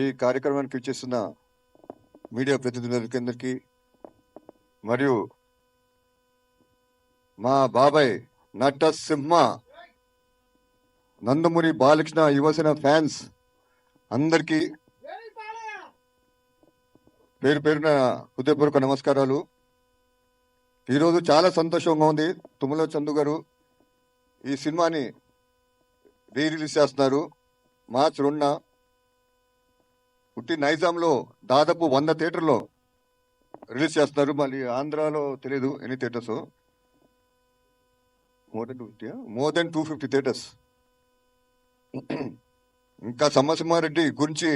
ఈ కార్యక్రమానికి ఇచ్చేస్తున్న మీడియా ప్రతినిధులందరికీ మరియు మా బాబాయ్ నటసింహ నందమూరి బాలకృష్ణ యువసేన ఫ్యాన్స్ అందరికీ పేరు పేరున హృదయపూర్వక నమస్కారాలు. ఈరోజు చాలా సంతోషంగా ఉంది. తుమ్మల చందు గారు ఈ సినిమాని రిలీజ్ చేస్తున్నారు. మార్చి 2న పుట్టి నైజాంలో దాదాపు 100 థియేటర్లో రిలీజ్ చేస్తున్నారు. మళ్ళీ ఆంధ్రాలో తెలియదు ఎన్ని థియేటర్స్, మోర్ దెన్ 250 థియేటర్స్. ఇంకా సమసింహారెడ్డి గురించి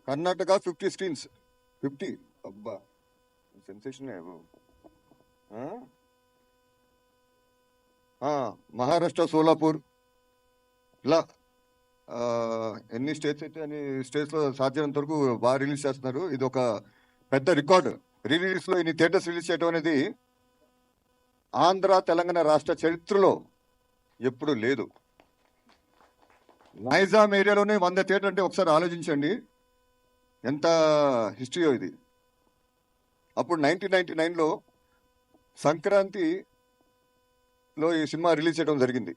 కర్ణాటక 50 స్క్రీన్స్, 50. అబ్బా సెన్సేషన్. మహారాష్ట్ర సోలాపూర్, ఇలా ఎన్ని స్టేట్స్ అయితే అన్ని స్టేట్స్లో సాధ్యమైనంత వరకు బాగా రిలీజ్ చేస్తున్నారు. ఇది ఒక పెద్ద రికార్డు. రిలీజ్లో ఇన్ని థియేటర్స్ రిలీజ్ చేయడం అనేది ఆంధ్ర తెలంగాణ రాష్ట్ర చరిత్రలో ఎప్పుడు లేదు. నైజాం ఏరియాలోనే 100 థియేటర్ అంటే ఒకసారి ఆలోచించండి ఎంత హిస్టరీయో ఇది. అప్పుడు 1999లో సంక్రాంతిలో ఈ సినిమా రిలీజ్ చేయడం జరిగింది.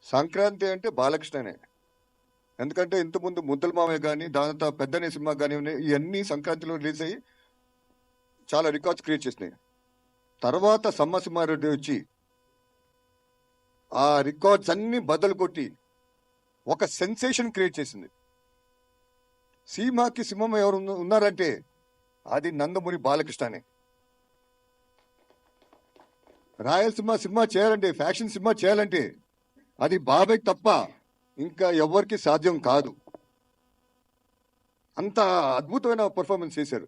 సంక్రాంతి అంటే బాలకృష్ణనే. ఎందుకంటే ఇంతకుముందు ముద్దల మామయ్య కానీ, దాంతో పెద్దనే సినిమా కానీ ఇవన్నీ సంక్రాంతిలో రిలీజ్ అయ్యి చాలా రికార్డ్స్ క్రియేట్ చేసినాయి. తర్వాత సమ్మసింహారెడ్డి వచ్చి ఆ రికార్డ్స్ అన్ని బద్దలు కొట్టి ఒక సెన్సేషన్ క్రియేట్ చేసింది. సీమాకి సింహం ఎవరు ఉన్నారంటే అది నందమూరి బాలకృష్ణనే. రాయలసీమ సినిమా చేయాలంటే, ఫ్యాక్షన్ సినిమా చేయాలంటే అది బాబాయ్ తప్ప ఇంకా ఎవరికి సాధ్యం కాదు. అంత అద్భుతమైన పర్ఫార్మెన్స్ చేశారు.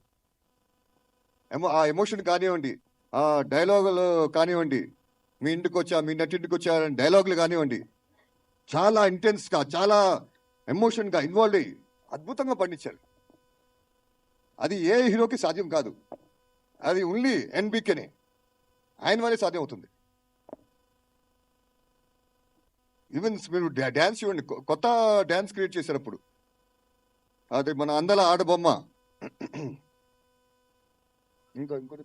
ఆ ఎమోషన్ కానివ్వండి, ఆ డైలాగులు కానివ్వండి, మీ ఇంటికి వచ్చా మీ నటింటికి వచ్చా డైలాగులు కానివ్వండి, చాలా ఇంటెన్స్గా చాలా ఎమోషన్గా ఇన్వాల్వ్ అయ్యి అద్భుతంగా పండించారు. అది ఏ హీరోకి సాధ్యం కాదు. అది ఓన్లీ ఎన్బికేనే, ఆయన వల్లే సాధ్యం అవుతుంది. ఈవెన్ మీరు డ్యాన్స్ చూడండి, కొత్త డ్యాన్స్ క్రియేట్ చేశారు అప్పుడు. అది మన అందల ఆడబొమ్మ. ఇంకోటి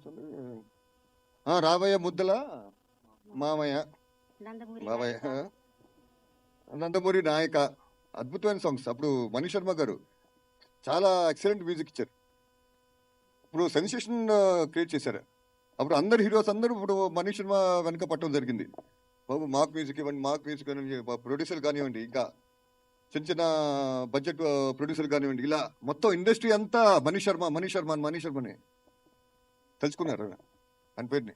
రాబోయే ముద్దల మామయ్య, బాబాయ్, నందమూరి నాయక, అద్భుతమైన సాంగ్స్. అప్పుడు మనీష్ శర్మ గారు చాలా ఎక్సలెంట్ మ్యూజిక్ ఇచ్చారు. ఇప్పుడు సెన్సేషన్ క్రియేట్ చేశారు. అప్పుడు అందరు హీరోస్ అందరూ ఇప్పుడు మనీష్ శర్మ వెనక పట్టడం జరిగింది. బాబు మాకు మ్యూజిక్ ఇవ్వండి, మాకు మ్యూజిక్ ఇవ్వండి, ప్రొడ్యూసర్ కానివ్వండి, ఇంకా చిన్న చిన్న బడ్జెట్ ప్రొడ్యూసర్ కానివ్వండి, ఇలా మొత్తం ఇండస్ట్రీ అంతా మనీష్ శర్మని తెలుసుకున్నారు అని పేరుని.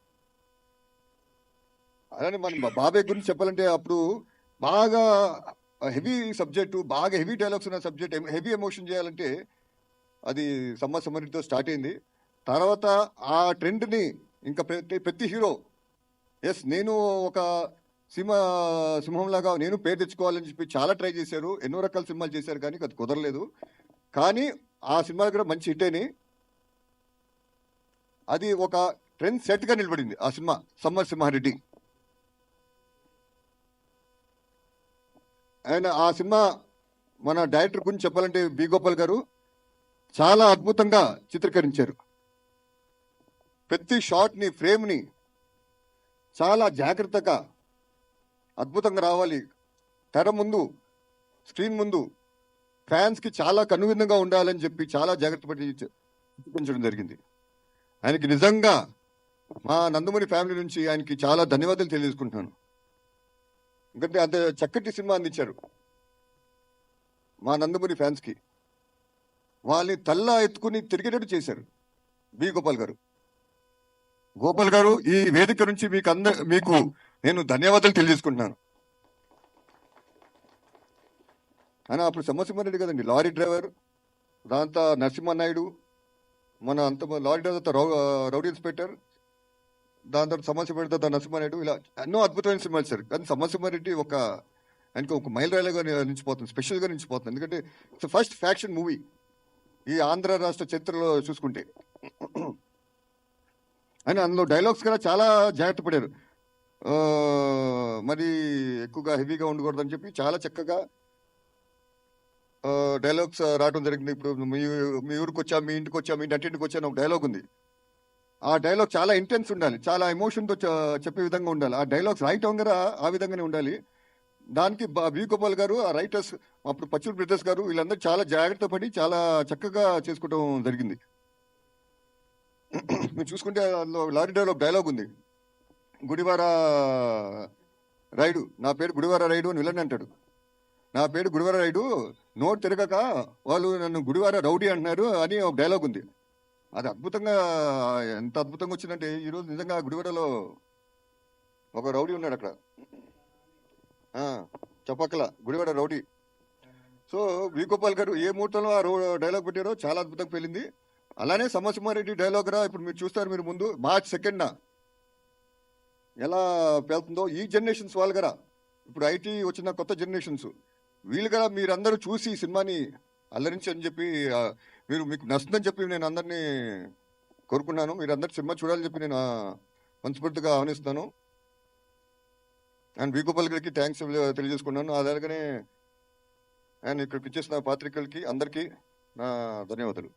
అలానే మన బాబాయ్ గురించి చెప్పాలంటే అప్పుడు బాగా హెవీ సబ్జెక్టు, బాగా హెవీ డైలాగ్స్ ఉన్న సబ్జెక్ట్, హెవీ ఎమోషన్ చేయాలంటే అది సమరితో స్టార్ట్ అయింది. తర్వాత ఆ ట్రెండ్ని ఇంకా ప్రతి హీరో నేను ఒక సింహంలాగా నేను పేరు తెచ్చుకోవాలని చెప్పి చాలా ట్రై చేశారు. ఎన్నో రకాల సినిమాలు చేశారు కానీ అది కుదరలేదు. కానీ ఆ సినిమాలు కూడా మంచి హిట్ అయినాయి. అది ఒక ట్రెండ్ సెట్గా నిలబడింది ఆ సినిమా సమసింహారెడ్డి. ఆయన ఆ సినిమా మన డైరెక్టర్ గురించి చెప్పాలంటే బి గోపాల్ గారు చాలా అద్భుతంగా చిత్రీకరించారు. ప్రతి షాట్ని, ఫ్రేమ్ని చాలా జాగ్రత్తగా అద్భుతంగా రావాలి. తెర ముందు, స్క్రీన్ ముందు ఫ్యాన్స్కి చాలా కనువిందుగా ఉండాలని చెప్పి చాలా జాగ్రత్త పడి చిత్రీకరించడం జరిగింది. ఆయనకి నిజంగా మా నందమూరి ఫ్యామిలీ నుంచి ఆయనకి చాలా ధన్యవాదాలు తెలియజేసుకుంటున్నాను. ఎందుకంటే అంత చక్కటి సినిమా అందించారు మా నందమూరి ఫ్యాన్స్కి. వాళ్ళని తల్లా ఎత్తుకుని తిరిగేటట్టు చేశారు బి గోపాల్ గారు. గోపాల్ గారు, ఈ వేదిక నుంచి మీకు నేను ధన్యవాదాలు తెలియజేసుకుంటున్నాను. ఆయన అప్పుడు సమసింహారెడ్డి కదండి లారీ డ్రైవర్, దాంతో నరసింహనాయుడు, మన అంత లారీ డ్రైవర్, రౌడీ ఇన్స్పెక్టర్, దాని తర్వాత సమసింహారెడ్డి, నరసింహనాయుడు, ఇలా ఎన్నో అద్భుతమైన సినిమాలు సార్. కానీ సమసింహారెడ్డి ఆయనకి ఒక మైలురాయిగా నిలిచిపోతుంది, స్పెషల్గా నిలిచిపోతుంది. ఎందుకంటే ఇట్స్ ఫస్ట్ ఫ్యాక్షన్ మూవీ ఈ ఆంధ్ర రాష్ట్ర చరిత్రలో చూసుకుంటే. అని అందులో డైలాగ్స్ కూడా చాలా జాగ్రత్త పడారు. మరి ఎక్కువగా హెవీగా ఉండకూడదని చెప్పి చాలా చక్కగా డైలాగ్స్ రావడం జరిగింది. ఇప్పుడు మీ ఊరికి వచ్చా, మీ ఇంటికి వచ్చా, మీ నటింటికి వచ్చా అని ఒక డైలాగ్ ఉంది. ఆ డైలాగ్ చాలా ఇంటెన్స్ ఉండాలి, చాలా ఎమోషన్తో చెప్పే విధంగా ఉండాలి. ఆ డైలాగ్స్ రాయటం కూడా ఆ విధంగానే ఉండాలి. దానికి వి గోపాల్ గారు, ఆ రైటర్స్, అప్పుడు పచ్చూరి బ్రదర్స్ గారు, వీళ్ళందరూ చాలా జాగ్రత్త పడి చాలా చక్కగా చేసుకోవడం జరిగింది. మీరు చూసుకుంటే అందులో లారీ డ్రైవ్లో డైలాగ్ ఉంది, గుడివార రైడు, నా పేరు గుడివార రైడు అని విలన్ అంటాడు. నా పేరు గుడివార రైడు, నోట్ తిరగక వాళ్ళు నన్ను గుడివార రౌడీ అంటున్నారు అని ఒక డైలాగ్ ఉంది. అది అద్భుతంగా, ఎంత అద్భుతంగా వచ్చిందంటే ఈరోజు నిజంగా గుడివాడలో ఒక రౌడీ ఉన్నాడు అక్కడ, చెప్పక్కల Gudivada rowdy. So we Gopal గారు ఏ ముహూర్తంలో ఆ డైలాగ్ పెట్టారో చాలా అద్భుతంగా పేలింది. అలానే సమసింహారెడ్డి డైలాగ్ రా ఇప్పుడు మీరు చూస్తారు, మీరు ముందు మార్చ్ 2న ఎలా పేలుతుందో ఈ జనరేషన్స్ వాళ్ళు కదా, ఇప్పుడు ఐటీ వచ్చిన కొత్త జనరేషన్స్ వీళ్ళు కదా, మీరందరూ చూసి ఈ సినిమాని అల్లరించి అని చెప్పి మీకు నచ్చుతుందని చెప్పి నేను అందరినీ కోరుకున్నాను. మీరు అందరు సినిమా చూడాలని చెప్పి నేను మనస్ఫూర్తిగా ఆహ్వానిస్తున్నాను. అండ్ వి గోపాల్ గారికి థ్యాంక్స్ తెలియజేసుకున్నాను. అలాగనే అండ్ ఇక్కడికి ఇచ్చేసిన పాత్రికలకి అందరికీ నా ధన్యవాదాలు.